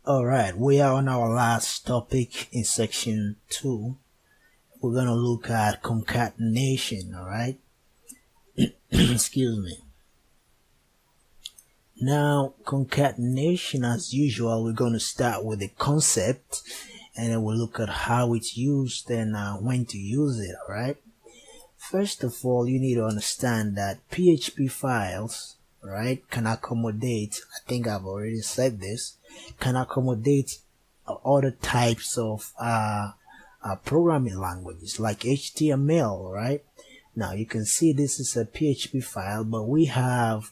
Alright, we are on our last topic in section 2. We're going to look at concatenation, alright? Excuse me. Now, concatenation, as usual, we're going to start with the concept, and then we'll look at how it's used and when to use it, alright? First of all, you need to understand that PHP files, right, can accommodate, I think I've already said this, can accommodate other types of programming languages like HTML, right? Now you can see this is a PHP file, but we have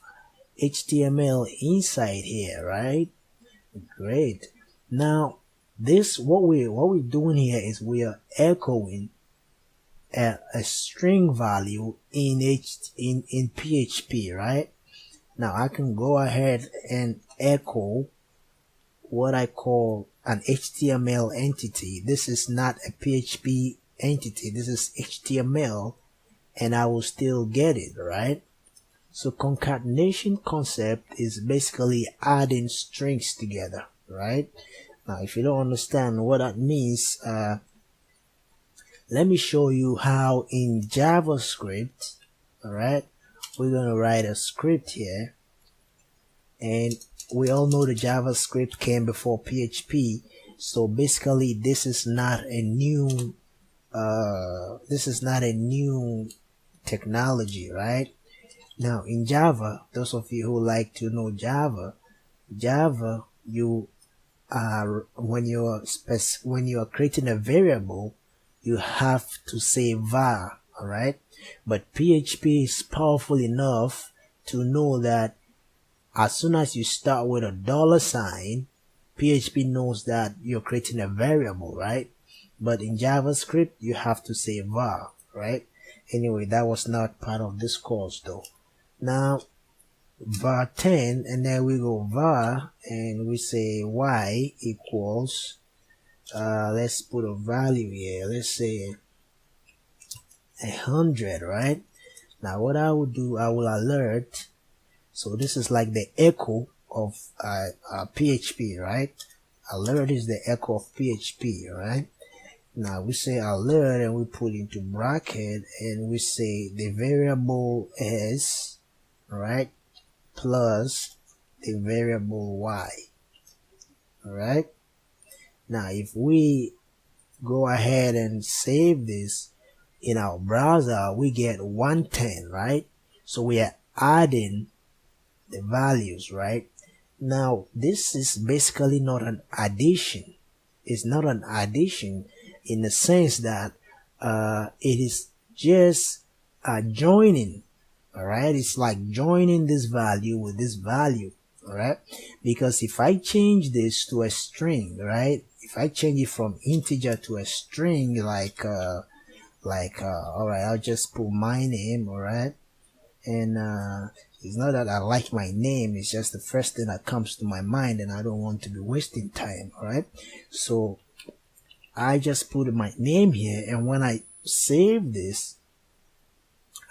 HTML inside here, right? Great. Now this, what we're doing here is we are echoing a string value in PHP, right? Now I can go ahead and echo what I call an HTML entity. This is not a PHP entity, this is HTML, and I will still get it, right? So concatenation concept is basically adding strings together, right? Now if you don't understand what that means, let me show you how in JavaScript, alright, we're going to write a script here, and we all know the JavaScript came before PHP, so basically this is not a new technology, right? Now in Java, those of you who like to know Java, you are when you are creating a variable, you have to say var, alright? But PHP is powerful enough to know that as soon as you start with a $sign, PHP knows that you're creating a variable, right? But in JavaScript, you have to say var, right? Anyway, that was not part of this course though. Now, var 10, and then we go var, and we say y equals, let's put a value here, let's say 100, right? Now what I will do, I will alert. So this is like the echo of PHP, right? Alert is the echo of PHP, right? Now we say alert, and we put into bracket, and we say the variable is, right, plus the variable y, alright? Now if we go ahead and save this in our browser, we get 110, right? So we are adding the values, right? Now this is basically not an addition. It's not an addition in the sense that it is just joining, alright? It's like joining this value with this value, alright? Because if I change this to a string, right, if I change it from integer to a string, like alright, I'll just put my name, alright? And it's not that I like my name, it's just the first thing that comes to my mind, and I don't want to be wasting time, alright? So I just put my name here, and when I save this,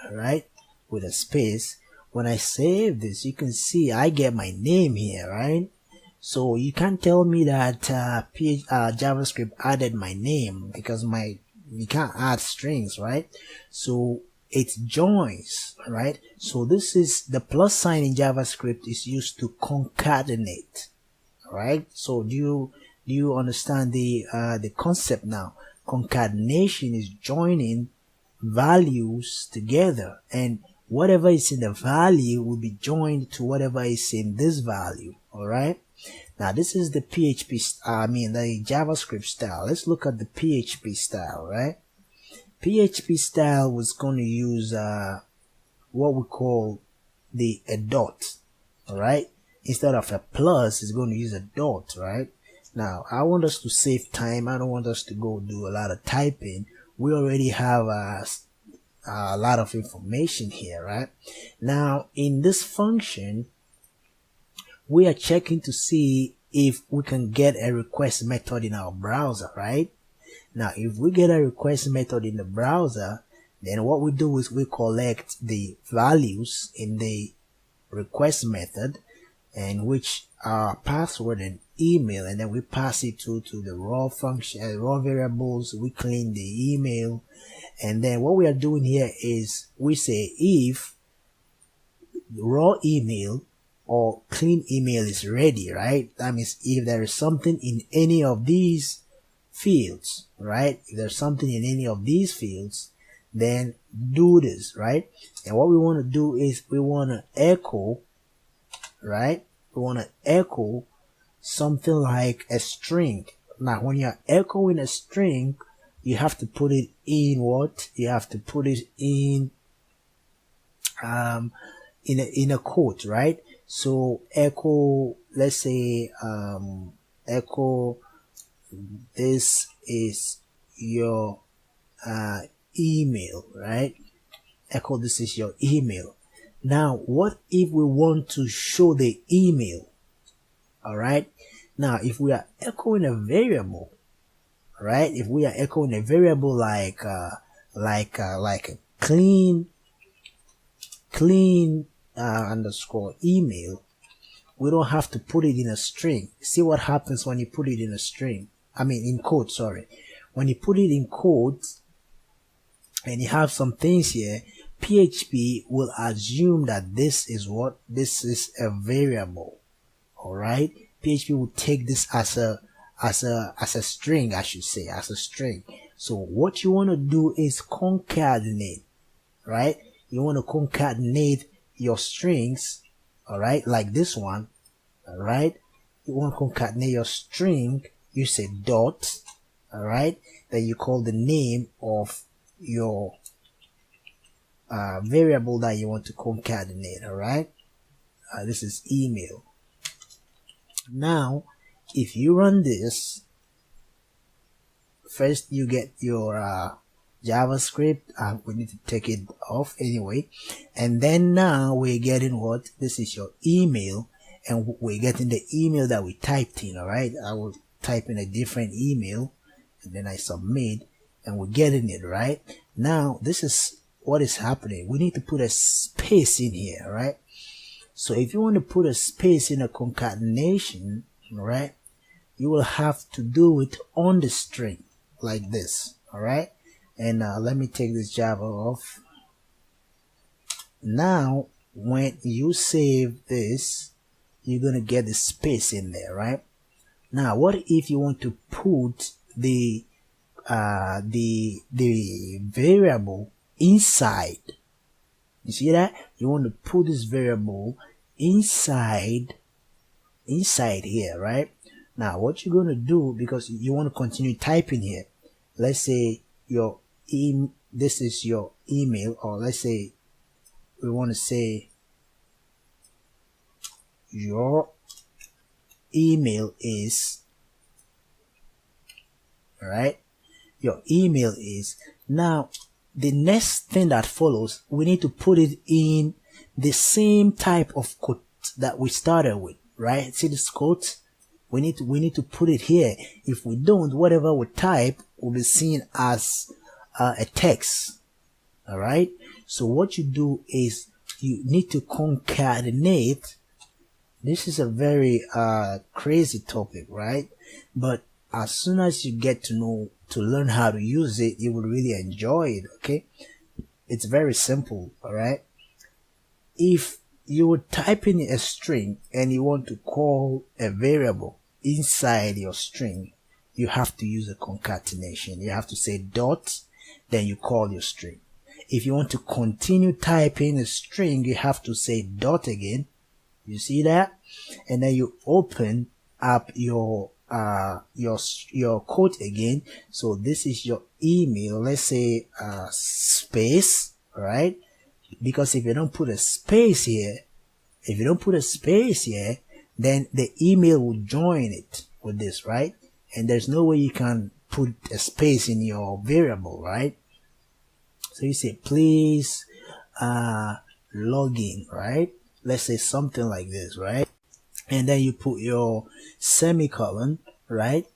alright, with a space, when I save this, you can see I get my name here, right? So you can't tell me that JavaScript added my name, because you can't add strings, right? So it joins, right? So this is the plus sign in JavaScript is used to concatenate, right? So do you understand the concept now? Concatenation is joining values together, and whatever is in the value will be joined to whatever is in this value, all right? Now this is the the JavaScript style. Let's look at the PHP style, right? PHP style was going to use what we call a dot, all right? Instead of a plus, it's going to use a dot, right? Now I want us to save time. I don't want us to go do a lot of typing. We already have a lot of information here, right? Now in this function, we are checking to see if we can get a request method in our browser, right? Now if we get a request method in the browser, then what we do is we collect the values in the request method, and which our password and email, and then we pass it to the raw function, raw variables. We clean the email, and then what we are doing here is we say if raw email or clean email is ready, right? That means if there is something in any of these fields, right? If there's something in any of these fields, then do this, right? And what we want to do is we want to echo, right? We want to echo something like a string. Now, when you're echoing a string, you have to put it in what? You have to put it in a quote, right? So echo, let's say echo, this is your email, right? Echo, this is your email. Now, what if we want to show the email? All right. Now, if we are echoing a variable, right? If we are echoing a variable like a clean underscore email, we don't have to put it in a string. See what happens when you put it in a string. I mean, in code, sorry. When you put it in code and you have some things here, PHP will assume that this is what? This is a variable. All right. PHP will take this as a string, I should say, as a string. So what you want to do is concatenate, right? You want to concatenate your strings, all right, like this one, all right? You want to concatenate your string, you say dot, all right? Then you call the name of your variable that you want to concatenate, all right? This is email. Now, if you run this, first you get your JavaScript. We need to take it off anyway, and then now we're getting what? This is your email, and we're getting the email that we typed in. All right, I will type in a different email, and then I submit, and we're getting it right now. This is what is happening. We need to put a space in here, right? So if you want to put a space in a concatenation, right, you will have to do it on the string like this, all right? And let me take this Java off. Now, when you save this, you're going to get the space in there, right? Now, what if you want to put the variable inside? You see that? You want to put this variable inside here, right? Now, what you're going to do, because you want to continue typing here, let's say this is your email, or let's say we want to say your email is, right? Your email is. Now, the next thing that follows, we need to put it in the same type of quote that we started with, right? See this quote? We need to put it here. If we don't, whatever we type will be seen as a text. All right. So what you do is you need to concatenate. This is a very crazy topic, right? But as soon as you get to learn how to use it, you will really enjoy it. Okay, it's very simple. All right. If you would type in a string and you want to call a variable inside your string, you have to use a concatenation. You have to say dot, then you call your string. If you want to continue typing a string, you have to say dot again. You see that? And then you open up your quote again. So this is your email. Let's say space, right? Because if you don't put a space here, then the email will join it with this, right? And there's no way you can put a space in your variable, right? So you say, please log in, right? Let's say something like this, right? And then you put your semicolon, right?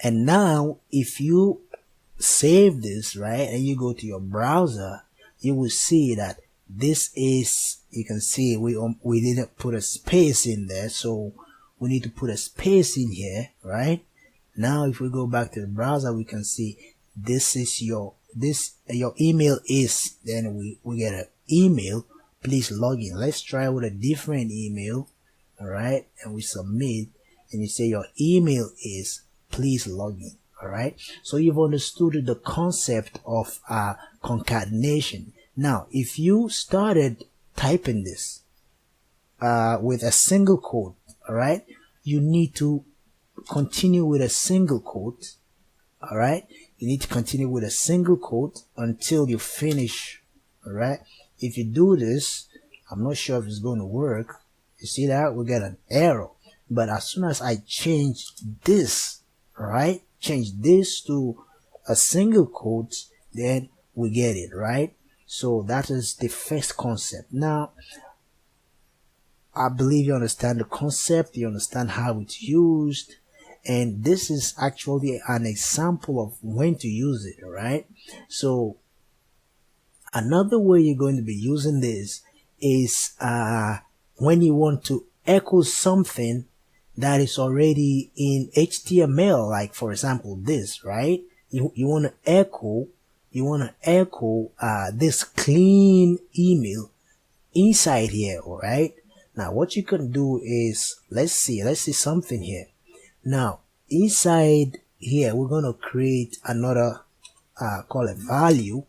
And now if you save this, right, and you go to your browser, you will see that this is, you can see we didn't put a space in there, so we need to put a space in here, right? Now if we go back to the browser, we can see this is your email is, then we get an email, please log in. Let's try with a different email. All right, and we submit, and you say your email is, please log in. All right, so you've understood the concept of concatenation. Now if you started typing this with a single quote, all right, you need to continue with a single quote. All right, you need to continue with a single quote until you finish. All right, if you do this, I'm not sure if it's going to work. You see that we get an error, but as soon as I change this, right, change this to a single quote, then we get it, right? So that is the first concept. Now I believe you understand the concept, you understand how it's used, and this is actually an example of when to use it. All right, so another way you're going to be using this is when you want to echo something that is already in HTML, like for example this, right? You want to echo this clean email inside here. All right, now what you can do is, let's see something here. Now inside here we're going to create another call it value,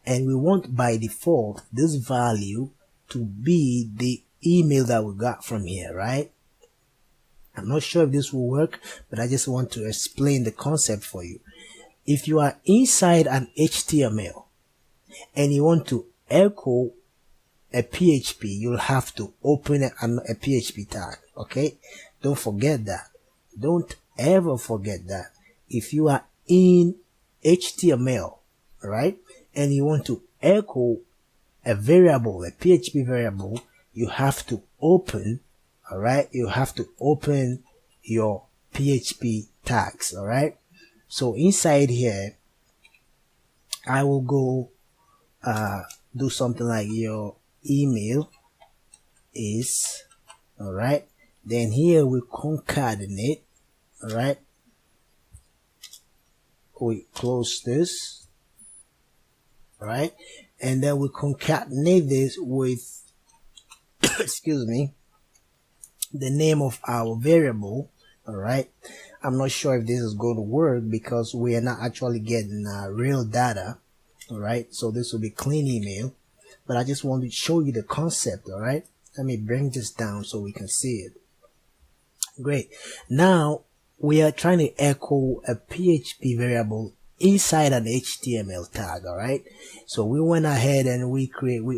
and we want by default this value to be the email that we got from here, right? I'm not sure if this will work, but I just want to explain the concept for you. If you are inside an HTML and you want to echo a PHP, you'll have to open a PHP tag. Okay, don't forget that. Don't ever forget that. If you are in HTML, right, and you want to echo a variable, a PHP variable, you have to open, all right, you have to open your PHP tags. All right, so inside here I will go do something like your email is, all right, then here we concatenate. All right, we close this, all right, and then we concatenate this with excuse me, the name of our variable. All right, I'm not sure if this is going to work because we are not actually getting real data. All right, so this will be clean email, but I just want to show you the concept. All right, let me bring this down so we can see it. Great. Now we are trying to echo a PHP variable inside an HTML tag. All right, so we went ahead and we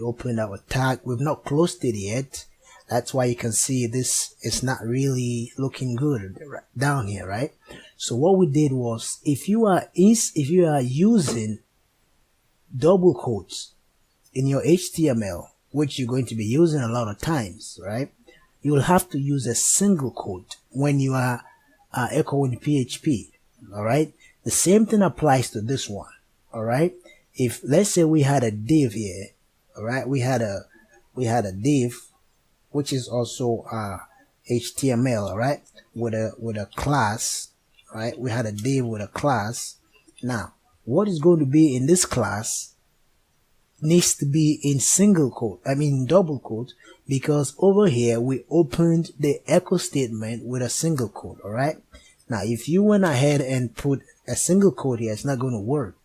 opened our tag. We've not closed it yet. That's why you can see this is not really looking good down here, right? So what we did was, if you are using double quotes in your HTML, which you're going to be using a lot of times, right, you will have to use a single quote when you are echoing PHP. All right, the same thing applies to this one. All right, if let's say we had a div here, all right, we had a div which is also HTML, all right, with a class, right? We had a div with a class. Now what is going to be in this class needs to be in single quote, double quote, because over here we opened the echo statement with a single quote. All right, now if you went ahead and put a single quote here, it's not going to work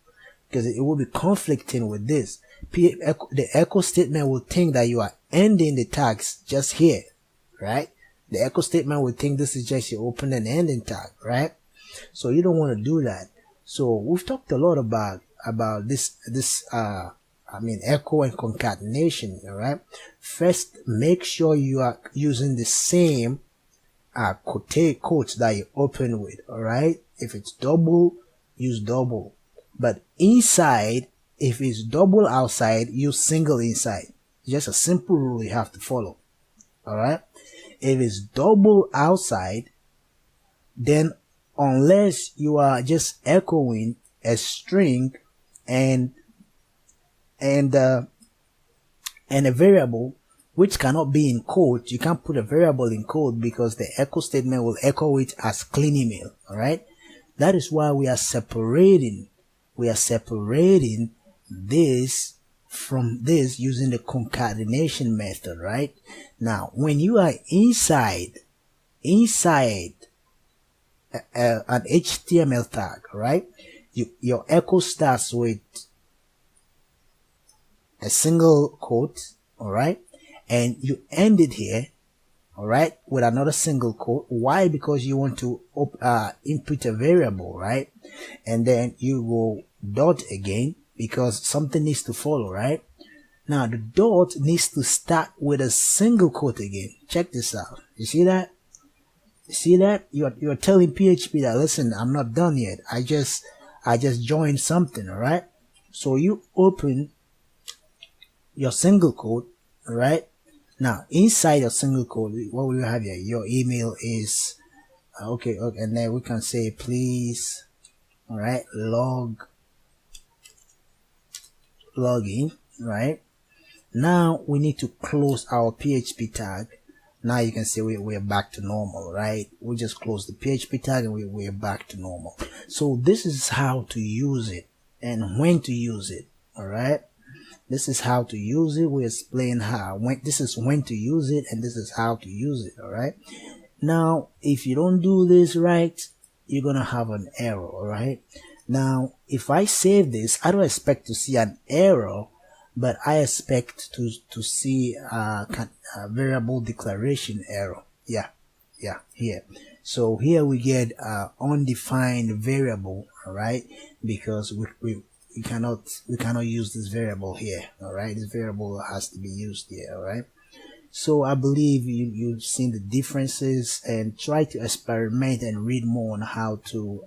because it will be conflicting with this. The echo statement will think that you are ending the tags just here, right? The echo statement will think this is just your open and ending tag, right? So you don't want to do that. So we've talked a lot about this echo and concatenation. All right, first make sure you are using the same quotes that you open with. All right, if it's double, use double, but inside, if it's double outside, use single inside. Just a simple rule you have to follow. All right, if it's double outside, then unless you are just echoing a string and a variable, which cannot be in code. You can't put a variable in code because the echo statement will echo it as clean email. All right. That is why we are separating this from this using the concatenation method, right? Now, when you are inside an HTML tag, right? Your echo starts with a single quote, all right? And you end it here, all right, with another single quote. Why? Because you want to input a variable, right? And then you go dot again because something needs to follow, right? Now the dot needs to start with a single quote again. Check this out. You see that? You see that? You're telling PHP that, listen, I'm not done yet. I just joined something, all right? So you open your single quote, all right? Now inside your single quote, what will you have here? Your email is okay, and then we can say please, all right, log in, right? Now we need to close our PHP tag. Now you can say we're back to normal, right? We just close the PHP tag and we're back to normal. So this is how to use it and when to use it, all right? This is how to use it. We explain this is when to use it, and this is how to use it, all right? Now, if you don't do this right, you're going to have an error, all right? Now, if I save this, I don't expect to see an error, but I expect to see a variable declaration error. Yeah, here. So here we get undefined variable, all right? Because we cannot use this variable here, all right? This variable has to be used here, all right? So I believe you've seen the differences, and try to experiment and read more on how to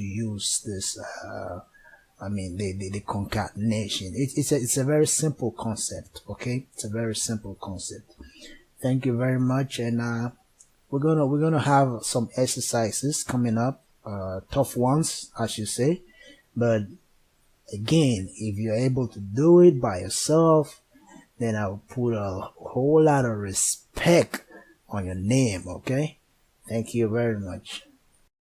use this the concatenation. It's a very simple concept, okay? It's a very simple concept. Thank you very much, and we're gonna have some exercises coming up, tough ones I should say, but again, if you're able to do it by yourself, then I'll put a whole lot of respect on your name, okay? Thank you very much.